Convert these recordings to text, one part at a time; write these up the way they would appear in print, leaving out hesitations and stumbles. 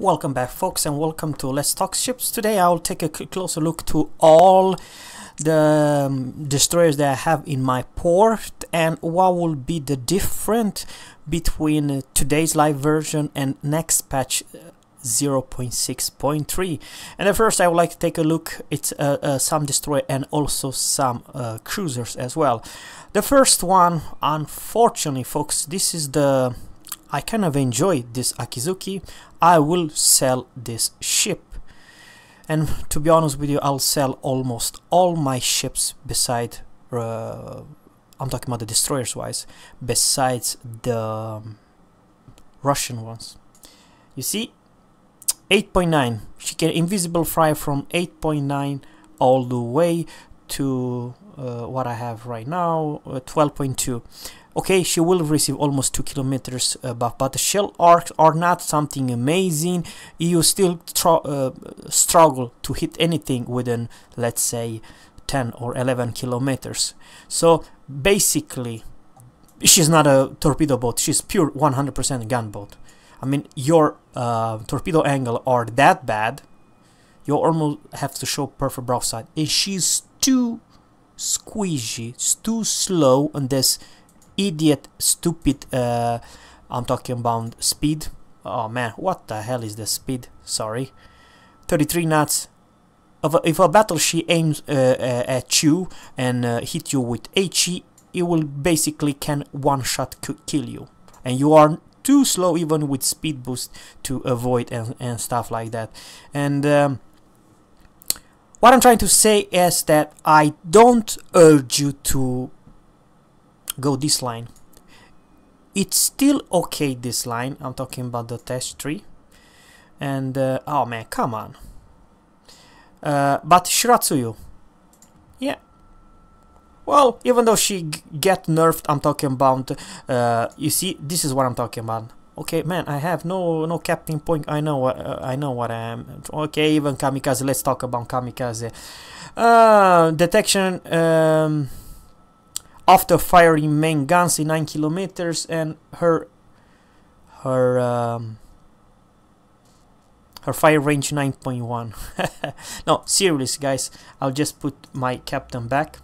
Welcome back, folks, and welcome to Let's Talk Ships. Today I'll take a closer look to all the destroyers that I have in my port and what will be the difference between today's live version and next patch 0.6.3. And at first I would like to take a look at some destroyer and also some cruisers as well. The first one, unfortunately, folks, this is the I kind of enjoy this Akizuki. I will sell this ship, and to be honest with you, I'll sell almost all my ships beside I'm talking about the destroyers wise, besides the Russian ones. You see, 8.9, she can invisible fly from 8.9 all the way to what I have right now, 12.2. Okay, she will receive almost 2 kilometers buff, but the shell arcs are not something amazing. You still struggle to hit anything within, let's say, 10 or 11 kilometers. So basically, she's not a torpedo boat. She's pure 100% gunboat. I mean, your torpedo angle are that bad, you almost have to show perfect broadside. And she's too squeezy, too slow on this idiot, stupid, I'm talking about speed. Oh man, what the hell is the speed? Sorry. 33 knots. If a battleship aims at you and hit you with HE, it will basically can one-shot kill you. And you are too slow even with speed boost to avoid and stuff like that. And what I'm trying to say is that I don't urge you to go this line. It's still okay, this line. I'm talking about the test 3. And oh man, come on. But Shiratsuyu, yeah, well, even though she get nerfed, I'm talking about you see, this is what I'm talking about. Okay, man, I have no captain point. I know what I am. Okay, even kamikaze. Let's talk about kamikaze. Detection after firing main guns in 9 kilometers, and her fire range 9.1. No, seriously, guys, I'll just put my captain back.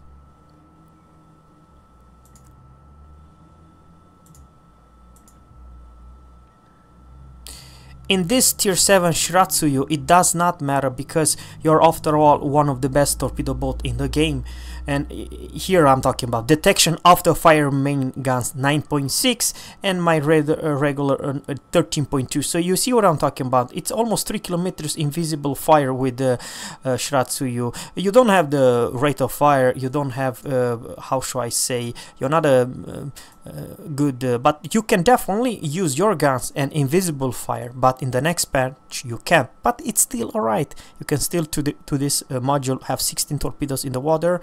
In this tier 7 Shiratsuyu, it does not matter because you're after all one of the best torpedo boat in the game. And here I'm talking about detection after fire main guns 9.6 and my regular 13.2. So you see what I'm talking about. It's almost 3 kilometers invisible fire with the Shiratsuyu. You don't have the rate of fire. You don't have how should I say? You're not a good, but you can definitely use your guns and invisible fire. But in the next patch you can't. But it's still alright. You can still to this module have 16 torpedoes in the water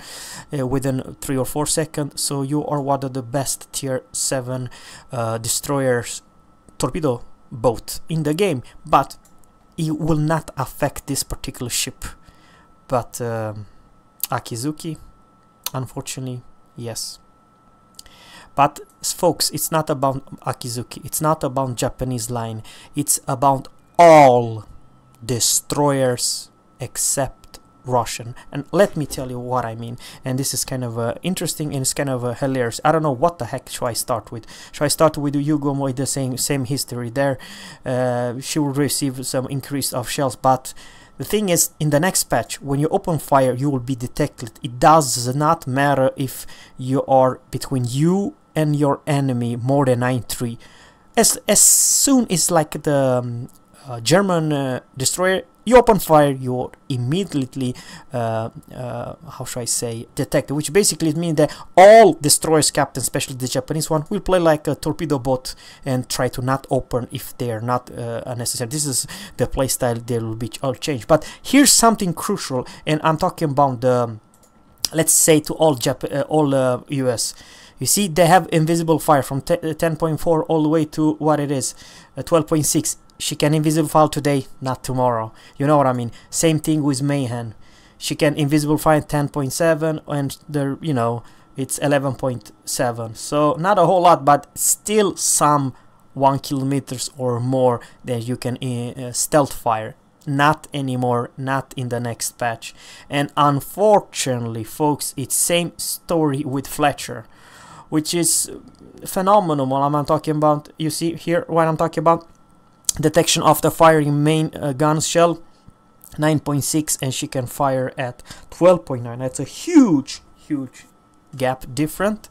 within 3 or 4 seconds. So you are one of the best tier 7 destroyers torpedo boat in the game. But it will not affect this particular ship. But Akizuki, unfortunately, yes. But folks, it's not about Akizuki, it's not about Japanese line, it's about all destroyers except Russian. And let me tell you what I mean, and this is kind of interesting and it's kind of hilarious. I don't know what the heck should I start with. Should I start with Yugo with the same history there? She will receive some increase of shells, but the thing is, in the next patch, when you open fire, you will be detected. It does not matter if you are between you and your enemy more than 9.3. As soon as like the German destroyer, you open fire, you immediately how should I say, detected, which basically means that all destroyers captains, especially the Japanese one, will play like a torpedo boat and try to not open if they are not unnecessary. This is the playstyle. They will be all changed. But here's something crucial, and I'm talking about the, let's say, to all US. You see, they have invisible fire from 10.4 all the way to what it is, 12.6. She can invisible fire today, not tomorrow. You know what I mean? Same thing with Mayhem. She can invisible fire 10.7 and the, you know, it's 11.7. So not a whole lot, but still some 1 kilometers or more, then you can stealth fire. Not anymore, not in the next patch. And unfortunately, folks, it's same story with Fletcher, which is phenomenal. While I'm talking about, you see here what I'm talking about, detection after firing main gun shell 9.6, and she can fire at 12.9. That's a huge gap different.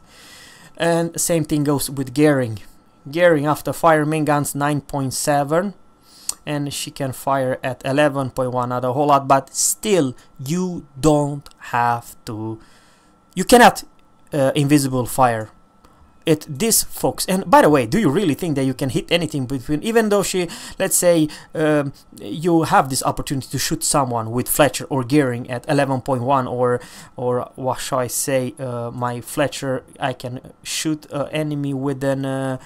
And same thing goes with Gering. Gering after fire main guns 9.7, and she can fire at 11.1, not a whole lot, but still you don't have to, you cannot invisible fire it, this folks. And by the way, do you really think that you can hit anything between, even though she, let's say you have this opportunity to shoot someone with Fletcher or Gering at 11.1, or what shall I say, my Fletcher, I can shoot enemy with an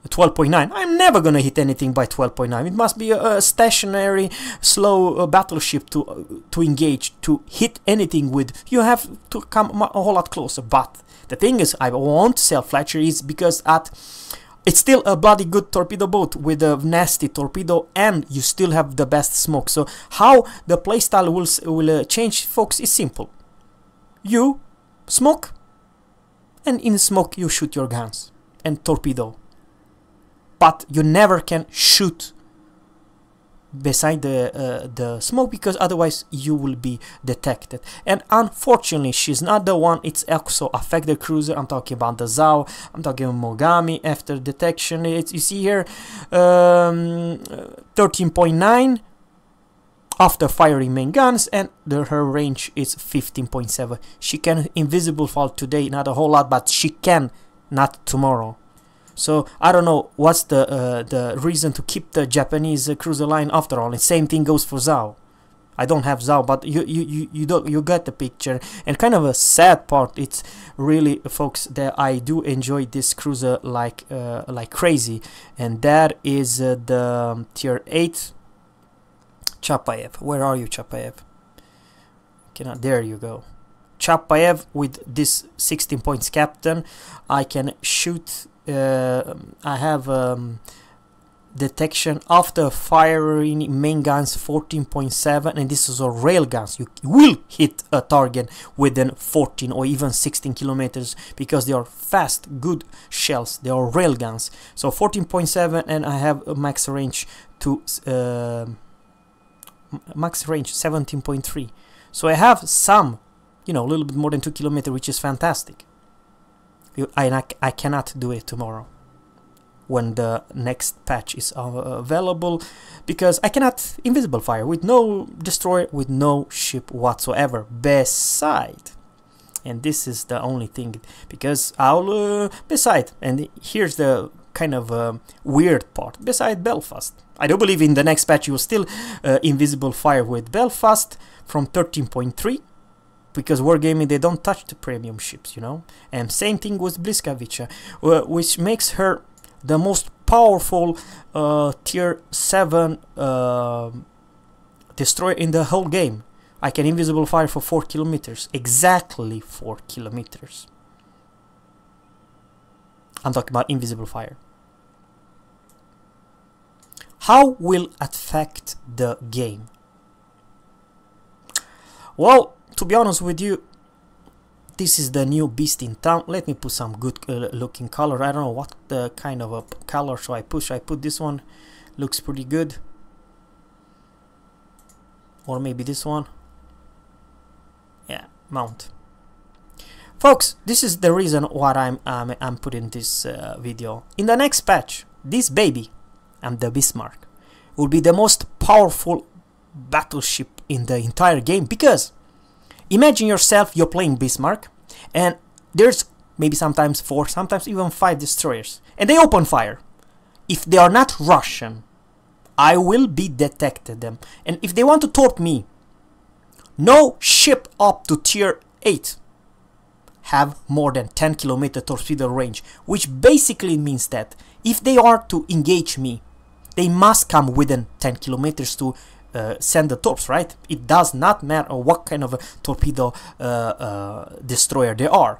12.9. I'm never gonna hit anything by 12.9. It must be a stationary, slow battleship to engage. To hit anything with, you have to come a whole lot closer. But the thing is, I want to sell Fletcher is because it's still a bloody good torpedo boat with a nasty torpedo, and you still have the best smoke. So how the playstyle will change, folks, is simple. You smoke, and in smoke you shoot your guns and torpedo. But you never can shoot beside the smoke, because otherwise you will be detected. And unfortunately, she's not the one. It's also affect the cruiser. I'm talking about the Zao. I'm talking about Mogami after detection. It's, you see here, 13.9 after firing main guns, and her range is 15.7. She can invisible fall today, not a whole lot, but she can not tomorrow. So I don't know what's the reason to keep the Japanese cruiser line after all. And same thing goes for Zao. I don't have Zao, but you get the picture. And kind of a sad part, it's really, folks, that I do enjoy this cruiser like crazy, and that is the tier 8 Chapayev. Where are you, Chapayev? There you go. Chapayev with this 16 points captain. I can shoot. I have detection after firing main guns 14.7, and this is a rail guns. You will hit a target within 14 or even 16 kilometers because they are fast, good shells. They are rail guns. So 14.7, and I have a max range to max range 17.3. So I have some, you know, a little bit more than 2 kilometers, which is fantastic. I cannot do it tomorrow when the next patch is available, because I cannot invisible fire with no destroyer, with no ship whatsoever beside. And this is the only thing, because I'll beside, and here's the kind of weird part, beside Belfast. I do believe in the next patch you will still invisible fire with Belfast from 13.3. because Wargaming, they don't touch the premium ships, you know. And same thing with Bliskavica, which makes her the most powerful tier 7 destroyer in the whole game. I can invisible fire for 4 kilometers, exactly 4 kilometers. I'm talking about invisible fire. How will it affect the game? Well, to be honest with you, this is the new beast in town. Let me put some good looking color. I don't know what the kind of a color should I push. I put this one, looks pretty good. Or maybe this one. Yeah, mount. Folks, this is the reason why I'm putting this video. In the next patch, this baby, the Bismarck, will be the most powerful battleship in the entire game, because imagine yourself, you're playing Bismarck, and there's maybe sometimes 4, sometimes even 5 destroyers, and they open fire. If they are not Russian, I will be detected them. And if they want to torp me, no ship up to tier 8 have more than 10 kilometer torpedo range, which basically means that if they are to engage me, they must come within 10 kilometers to send the torps, right? It does not matter what kind of a torpedo destroyer they are,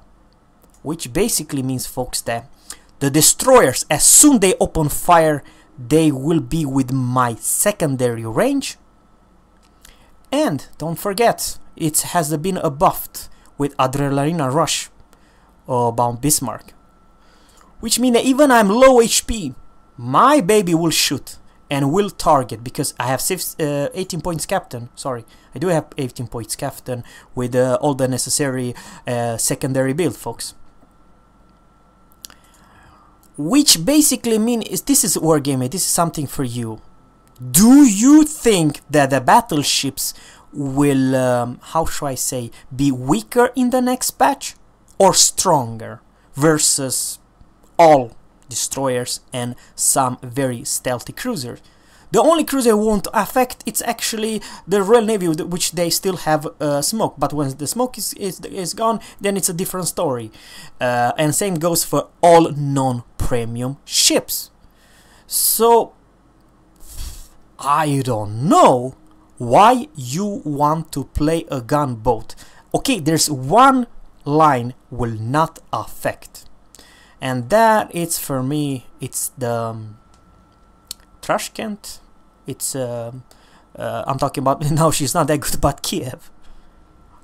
which basically means, folks, that The destroyers, as soon they open fire, they will be with my secondary range. And don't forget, it has been buffed with Adrenalina Rush about Bismarck, which means that even I'm low HP, my baby will shoot and will target, because I have 18 points captain. Sorry, I do have 18 points captain with all the necessary secondary build, folks. Which basically means this is Wargaming. This is something for you. Do you think that the battleships will, how should I say, be weaker in the next patch or stronger versus all destroyers and some very stealthy cruisers? The only cruiser won't affect, it's actually the Royal Navy, which they still have smoke, but when the smoke is gone, then it's a different story. And same goes for all non-premium ships. So I don't know why you want to play a gunboat. Okay, there's one line will not affect, and that it's, for me, it's the Tashkent. It's I'm talking about now. She's not that good, but Kiev.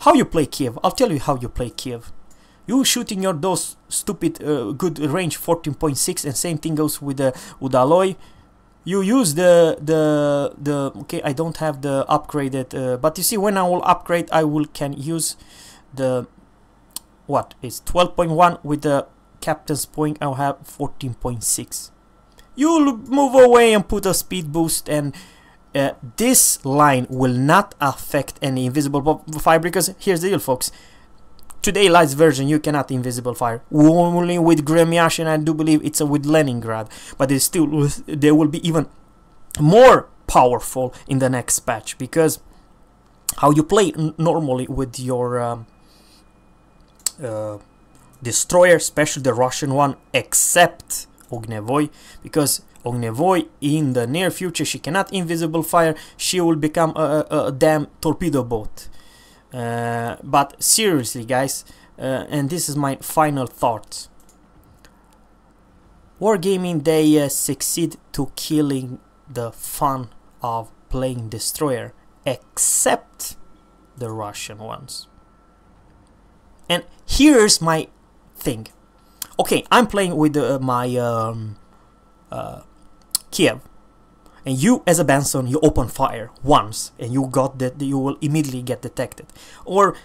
How you play Kiev? I'll tell you how you play Kiev. You shooting your those stupid good range 14.6, and same thing goes with the Udaloy. You use the okay, I don't have the upgraded, but you see, when I will upgrade, I can use the, what is 12.1 with the captain's point. I'll have 14.6. You'll move away and put a speed boost, and this line will not affect any invisible fire, because here's the deal, folks. Today Light's version, you cannot invisible fire. Only with Gremyash, and I do believe it's with Leningrad, but it's still, they will be even more powerful in the next patch, because how you play normally with your destroyer, especially the Russian one, except Ognyevoy, because Ognyevoy in the near future, she cannot invisible fire, she will become a damn torpedo boat. But seriously, guys, and this is my final thoughts. Wargaming, they succeed to killing the fun of playing destroyer, except the Russian ones. And here's my thing. Okay, I'm playing with my Kiev, and you as a Benson, you open fire once, and you got that, you will immediately get detected. Or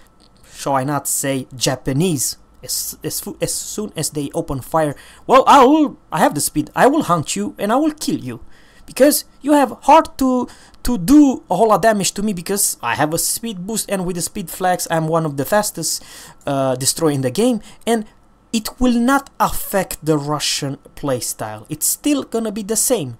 shall I not say Japanese? As soon as they open fire, well, I have the speed. I will hunt you and I will kill you, because you have hard to do a whole lot of damage to me, because I have a speed boost, and with the speed flags, I'm one of the fastest destroyer in the game, and it will not affect the Russian playstyle. It's still gonna be the same.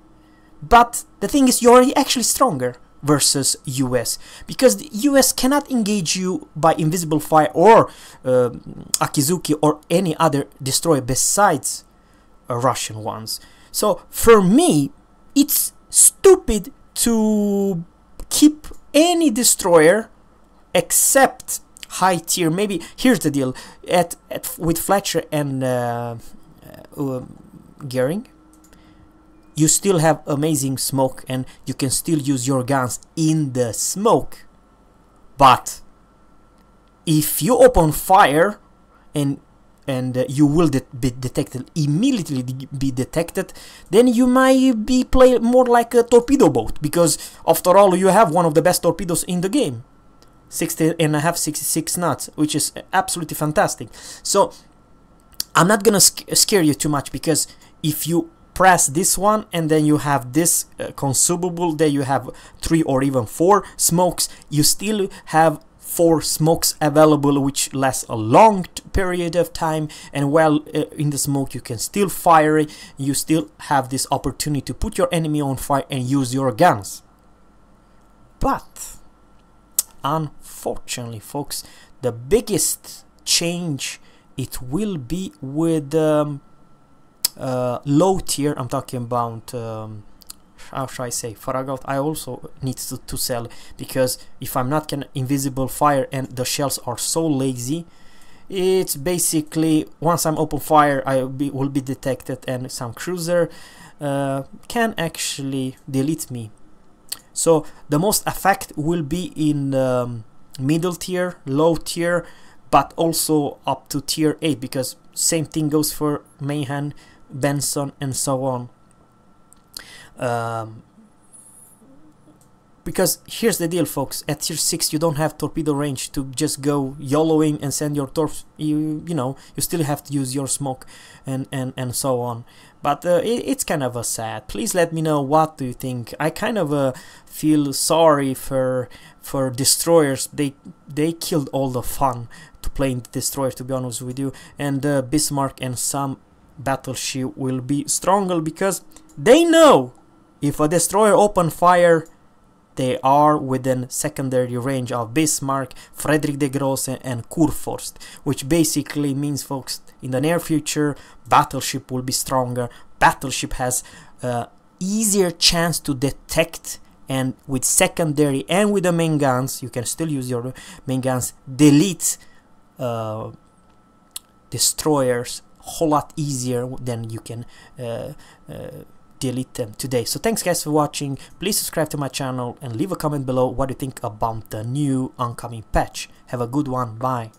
But the thing is, you're actually stronger versus US, because the US cannot engage you by invisible fire or Akizuki or any other destroyer besides Russian ones. So for me, it's stupid to keep any destroyer except high tier. Maybe here's the deal: with Fletcher and Goering, you still have amazing smoke, and you can still use your guns in the smoke. But if you open fire and you will be detected, immediately be detected, then you might be played more like a torpedo boat, because after all, you have one of the best torpedoes in the game. 60.5, 66 knots, which is absolutely fantastic. So I'm not gonna scare you too much, because if you press this one and then you have this consumable, then you have 3 or even 4 smokes, you still have 4 smokes available, which lasts a long period of time, and while in the smoke you can still fire it. You still have this opportunity to put your enemy on fire and use your guns. But unfortunately, folks, the biggest change, it will be with low tier. I'm talking about how should I say, Faragout. I also need to sell, because if I'm not gonna invisible fire and the shells are so lazy, it's basically once I'm open fire I will be detected, and some cruiser can actually delete me. So the most effect will be in middle tier, low tier, but also up to tier 8, because same thing goes for Mayhem, Benson, and so on. Because here's the deal, folks, at tier 6 you don't have torpedo range to just go YOLOing and send your torps. You know, you still have to use your smoke and so on. But it's kind of sad. Please let me know, what do you think? I kind of feel sorry for destroyers. They killed all the fun to playing destroyers, to be honest with you. And Bismarck and some battleship will be stronger, because they know if a destroyer open fire, they are within secondary range of Bismarck, Frederick the Grosse, and Kurfürst, which basically means, folks, in the near future battleship will be stronger. Battleship has easier chance to detect, and with secondary and with the main guns, you can still use your main guns, delete destroyers a whole lot easier than you can delete them today. So thanks guys for watching. Please subscribe to my channel and leave a comment below what you think about the new oncoming patch. Have a good one. Bye.